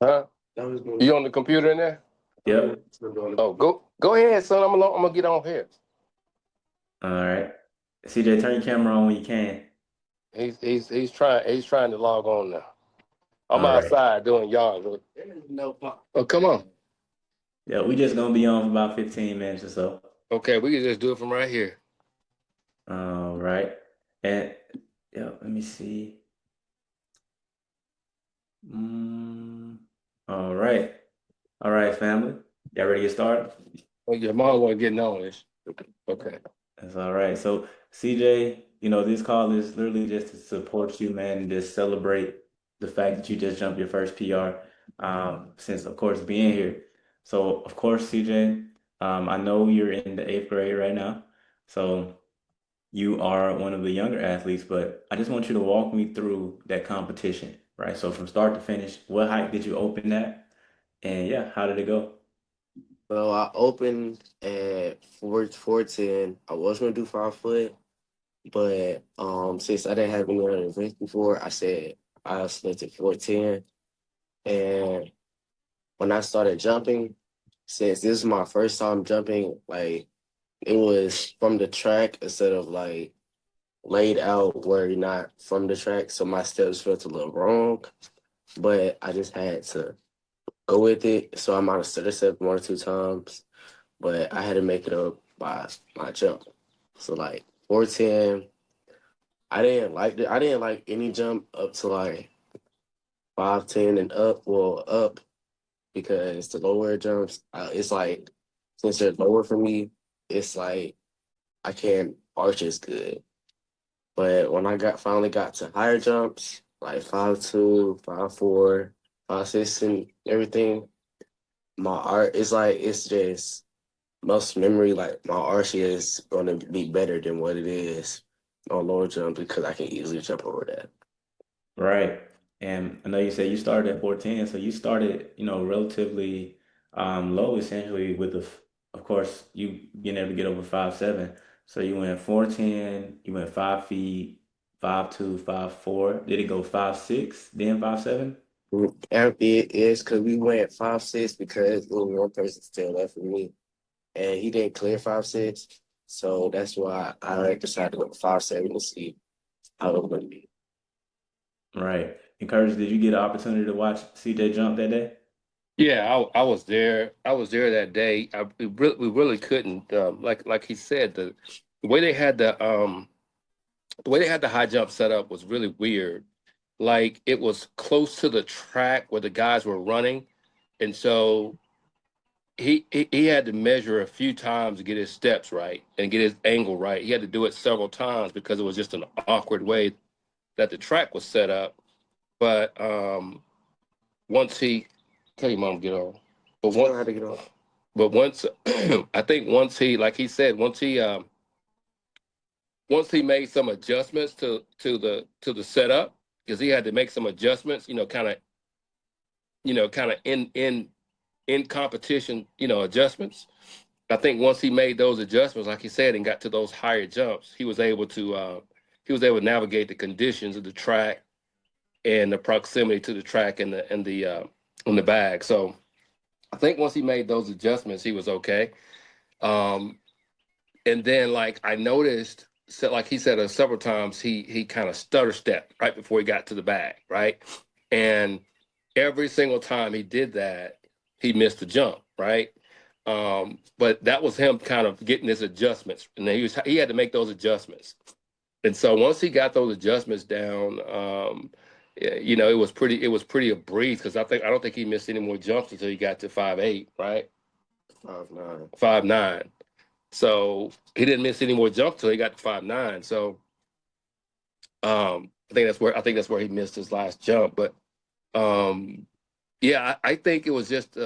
Huh? You on the computer in there? Yep. Oh, go ahead, son. I'm gonna get on here. All right. CJ, turn your camera on when you can. He's trying to log on now. I'm All right. outside doing yard work. Oh, come on. Yeah, we just gonna be on for about 15 minutes or so. Okay, we can just do it from right here. All right. And yeah, let me see. Mm, all right. All right, family. Y'all ready to get started? Oh, your mom wasn't getting on this. Okay. That's all right. So, CJ, this call is literally just to support you, man, and just celebrate the fact that you just jumped your first PR, since, of course, being here. So, of course, CJ, I know you're in the eighth grade right now. So, you are one of the younger athletes, but I just want you to walk me through that competition, right? So, from start to finish, what height did you open at? And yeah, how did it go? Well, I opened at 4'10". I was gonna do 5 foot, but since I didn't have any other events before, I said I selected 4'10". And when I started jumping, since this is my first time jumping, like it was from the track instead of like laid out where you're not from the track. So my steps felt a little wrong, but I just had to go with it. So I might have stutter step one or two times, but I had to make it up by my jump. So like 4'10", I didn't like any jump up to like 5'10" and up, well up, because the lower jumps, it's like since they're lower for me, it's like I can't arch as good. But when I got finally got to higher jumps, like 5'2", 5'4", 5'6", and everything, my art is like it's just muscle memory. Like my arch is gonna be better than what it is on lower jump because I can easily jump over that. Right. And I know you said you started at 14, so you started, relatively low essentially with of course, you being able to get over 5'7". So you went 4'10", you went 5 feet, 5'2", 5'4". Did it go 5'6", then 5'7"? And it is because we went 5'6" because only one person still left for me, and he didn't clear 5'6", so that's why I decided to go 5'7" to see how it would be. Right. And Curtis, did you get an opportunity to watch CJ jump that day? Yeah, I was there. I was there that day. We really couldn't. Like he said, the way they had the way they had the high jump set up was really weird. Like it was close to the track where the guys were running, and so he had to measure a few times to get his steps right and get his angle right. He had to do it several times because it was just an awkward way that the track was set up. But once he, tell your mom to get on. But Tell him once, how to get on. but once, I think once he, like he said, once he made some adjustments to the setup, because he had to make some adjustments, kind of in competition, adjustments. I think once he made those adjustments, like he said, and got to those higher jumps, he was able to navigate the conditions of the track and the proximity to the track and the bag. So I think once he made those adjustments, he was okay. Um, and then like I noticed, so like he said several times, he kind of stutter stepped right before he got to the bag, right? And every single time he did that, he missed the jump, right? But that was him kind of getting his adjustments, and he had to make those adjustments. And so once he got those adjustments down, it was pretty a breeze because I don't think he missed any more jumps until he got to 5'8", right? 5'9". 5'9". So he didn't miss any more jumps until he got to 5'9". So I think that's where he missed his last jump. But um, yeah, I think it was just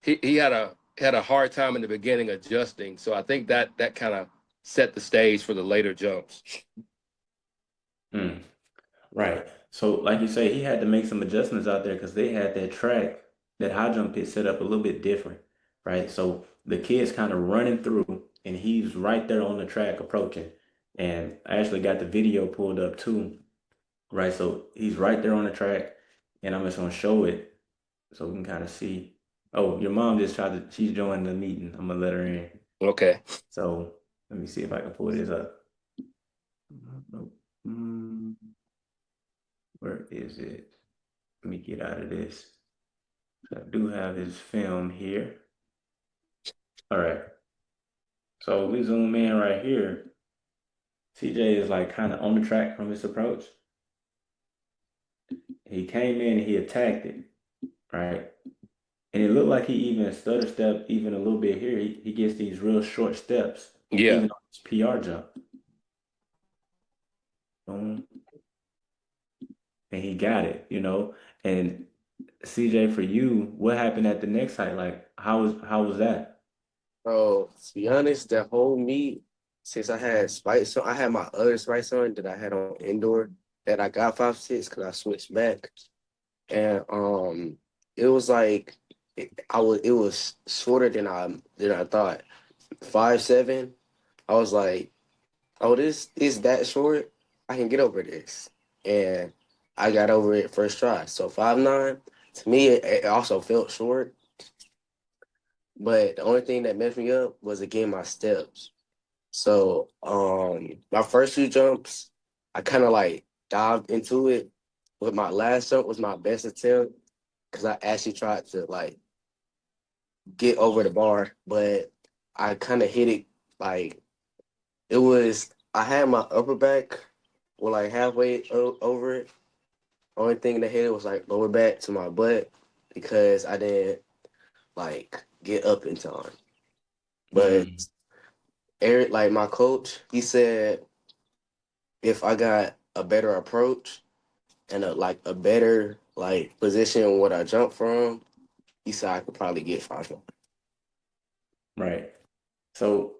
he had a hard time in the beginning adjusting. So I think that kind of set the stage for the later jumps. Mm, right. So, like you say, he had to make some adjustments out there because they had that track, that high jump pit set up a little bit different, right? So the kid's kind of running through, and he's right there on the track approaching. And I actually got the video pulled up too, right? So he's right there on the track, and I'm just gonna show it. so we can kind of see. Oh, your mom just she's joining the meeting. I'm gonna let her in. Okay. So let me see if I can pull this up. Mm, Where is it? Let me get out of this. I do have his film here. All right. So we zoom in right here. CJ is like kind of on the track from his approach. He came in and he attacked it, right? And it looked like he even stutter stepped even a little bit here. He gets these real short steps, Yeah. even on his PR jump. Boom. And he got it, you know. And CJ, for you, what happened at the next height? Like, how was that? Bro, to be honest, that whole meet, since I had spikes on, I had my other spikes on that I had on indoor that I got 5'6" because I switched back. And it was like it was shorter than I thought. 5'7". I was like, oh, this is that short. I can get over this. And I got over it first try. So 5'9", to me it also felt short. But the only thing that messed me up was again my steps. So my first few jumps, I kind of like dived into it. But my last jump was my best attempt because I actually tried to like get over the bar, but I kind of hit it like it was. I had my upper back well like halfway over it. Only thing that hit it was like lower back to my butt because I didn't like get up in time. But Mm, Eric, like my coach, he said if I got a better approach and a better like position where I jump from, he said I could probably get 5. right. So,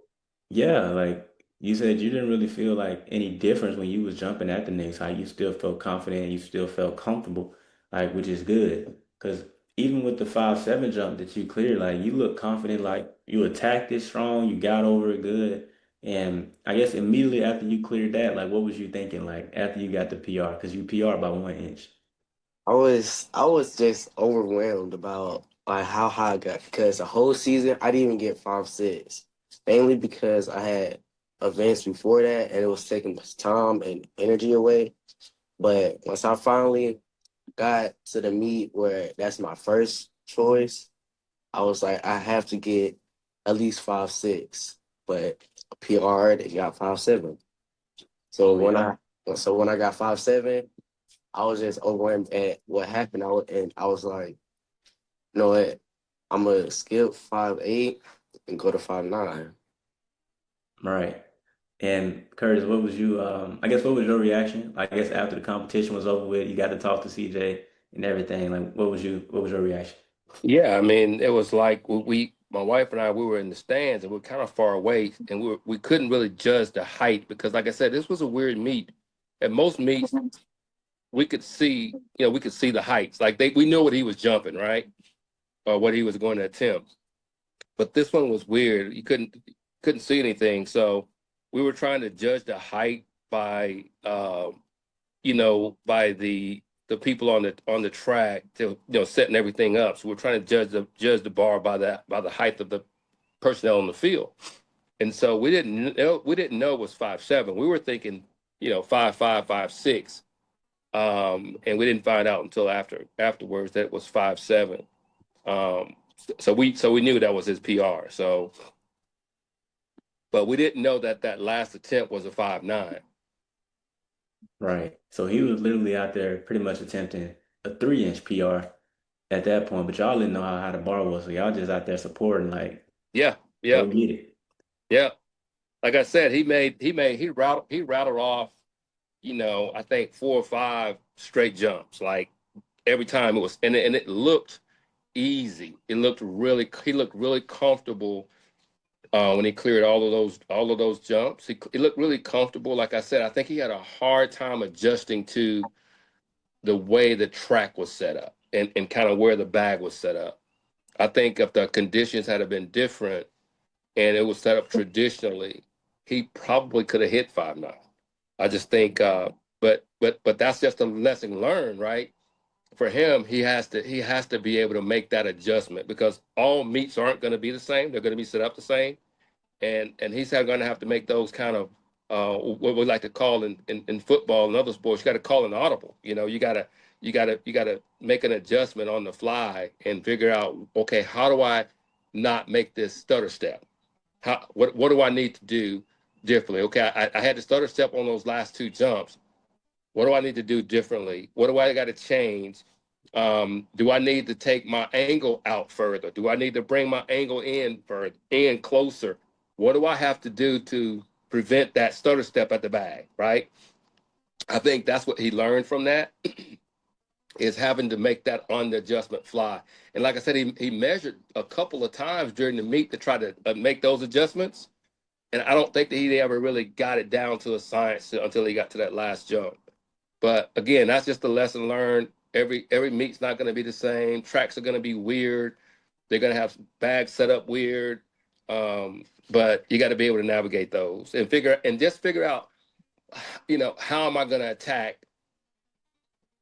yeah, like you said, you didn't really feel like any difference when you was jumping at the next height. You still felt confident, you still felt comfortable, like which is good. Because even with the 5'7" jump that you cleared, like you look confident, like you attacked it strong, you got over it good. And I guess immediately after you cleared that, like what was you thinking, like after you got the PR? Because you PR by 1 inch. I was just overwhelmed about like how high I got because the whole season I didn't even get 5'6", mainly because I had events before that and it was taking time and energy away. But once I finally got to the meet where that's my first choice, I was like, I have to get at least 5'6", but PR they got 5'7". So Oh when yeah. I so when I got 5'7", I was just overwhelmed at what happened. And I was like, you know what? I'm gonna skip 5'8" and go to 5'9". Right. And Curtis, what was you I guess what was your reaction? I guess after the competition was over with, you got to talk to CJ and everything. Like what was your reaction? Yeah, I mean, it was like my wife and I, we were in the stands and we are kind of far away, and we couldn't really judge the height because, like I said, this was a weird meet. At most meets, we could see, we could see the heights. Like we knew what he was jumping, right, or what he was going to attempt. But this one was weird. You couldn't see anything, so we were trying to judge the height by, by the people on the track to setting everything up. So we're trying to judge the bar by the height of the personnel on the field. And so we didn't know it was 5'7". We were thinking 5'5", 5'6". And we didn't find out until afterwards that it was 5'7". So we knew that was his PR. So, but we didn't know that last attempt was a 5'9". Right. So he was literally out there pretty much attempting a 3 inch PR at that point, but y'all didn't know how high the bar was. So y'all just out there supporting, like, Yeah, yeah, go get it. yeah. Like I said, he rattled off, I think 4 or 5 straight jumps. Like every time it was, and it looked easy. He looked really comfortable when he cleared all of those jumps. He looked really comfortable. Like I said, I think he had a hard time adjusting to the way the track was set up and kind of where the bag was set up. I think if the conditions had been different and it was set up traditionally, he probably could have hit 5'9". I just think, but that's just a lesson learned, right? for him, he has to be able to make that adjustment because all meets aren't going to be the same. They're going to be set up the same, and he's going to have to make those kind of what we like to call in football and other sports. You got to call an audible. You got to make an adjustment on the fly and figure out, okay, how do I not make this stutter step? What do I need to do differently? Okay, I had to stutter step on those last two jumps. What do I need to do differently? What do I got to change? Do I need to take my angle out further? Do I need to bring my angle in closer? What do I have to do to prevent that stutter step at the bag, right? I think that's what he learned from that is having to make that on the adjustment fly. And like I said, he measured a couple of times during the meet to try to make those adjustments. And I don't think that he ever really got it down to a science until he got to that last jump. But again, that's just a lesson learned. Every meet's not going to be the same. Tracks are going to be weird. They're going to have bags set up weird. But you got to be able to navigate those and just figure out, how am I going to attack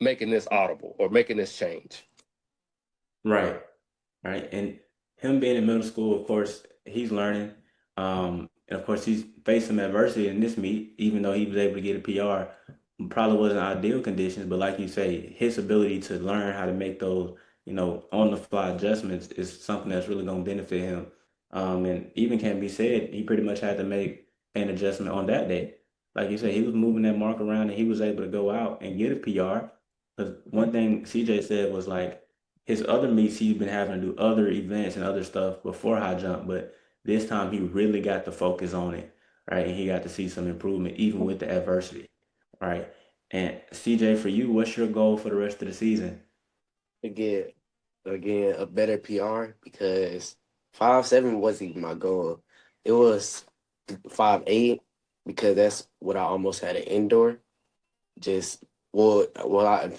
making this audible or making this change? Right. Right. And him being in middle school, of course, he's learning. And of course, he's faced some adversity in this meet, even though he was able to get a PR. Probably wasn't ideal conditions, but like you say, his ability to learn how to make those, on the fly adjustments is something that's really going to benefit him. And even can be said, he pretty much had to make an adjustment on that day. Like you said, he was moving that mark around and he was able to go out and get a PR. Because one thing CJ said was like his other meets, he's been having to do other events and other stuff before high jump, but this time he really got to focus on it, right? And he got to see some improvement even with the adversity, right? And CJ, for you, what's your goal for the rest of the season? To get again a better PR because 5'7" wasn't even my goal. It was 5'8" because that's what I almost had an indoor. Just when I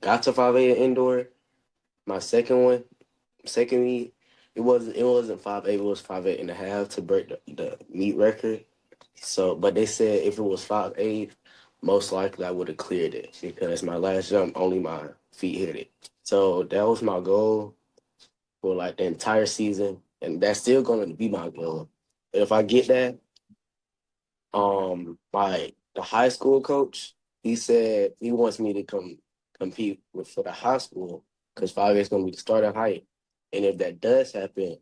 got to 5'8" indoor, my second meet, it wasn't 5'8", it was 5'8" and a half to break the meet record. So, but they said if it was 5'8", most likely I would have cleared it because my last jump only my feet hit it. So that was my goal for like the entire season, and that's still going to be my goal. If I get that, my the high school coach, he said he wants me to compete for the high school because 5'8" is going to be the starting height, and if that does happen,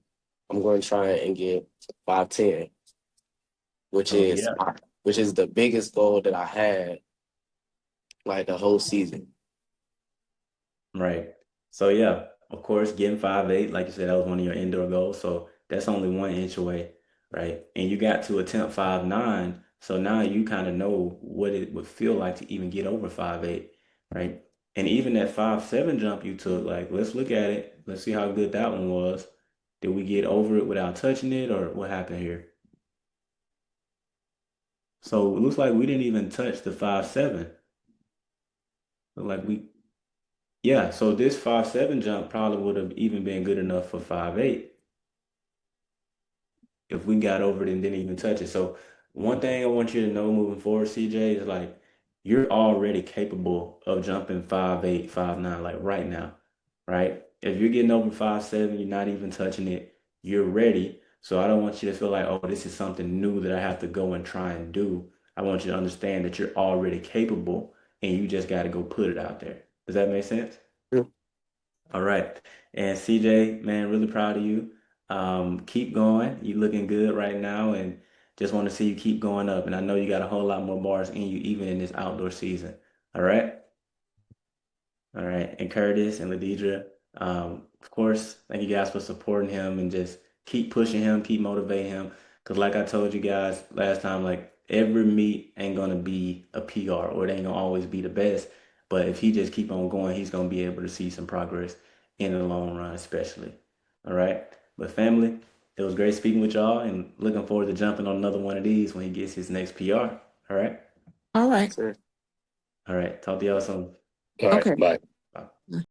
I'm going to try and get 5'10", which Oh is yeah, which is the biggest goal that I had like the whole season. right. So yeah, of course, getting 5'8", like you said, that was one of your indoor goals. So that's only 1 inch away, right? And you got to attempt 5'9", so now you kind of know what it would feel like to even get over 5'8", right? And even that 5'7" jump you took, like let's look at it. Let's see how good that one was. Did we get over it without touching it, or what happened here? So it looks like we didn't even touch the 5'7". Look like yeah, so this 5'7" jump probably would have even been good enough for 5'8" if we got over it and didn't even touch it. So one thing I want you to know moving forward, CJ, is like you're already capable of jumping 5'8", 5'9", like right now, right? If you're getting over 5'7", you're not even touching it, you're ready. So I don't want you to feel like, oh, this is something new that I have to go and try and do. I want you to understand that you're already capable and you just got to go put it out there. Does that make sense? All right. And CJ, man, really proud of you. Keep going. You looking good right now, and just want to see you keep going up. And I know you got a whole lot more bars in you, even in this outdoor season. All right. All right. And Curtis and Ladidra, of course, thank you guys for supporting him and just keep pushing him, keep motivating him. Because like I told you guys last time, like every meet ain't gonna be a PR or it ain't gonna always be the best. But if he just keep on going, he's gonna be able to see some progress in the long run, especially. All right. But family, it was great speaking with y'all and looking forward to jumping on another one of these when he gets his next PR. All right. All right. So All right. Talk to y'all soon. All right, Okay. bye. Bye.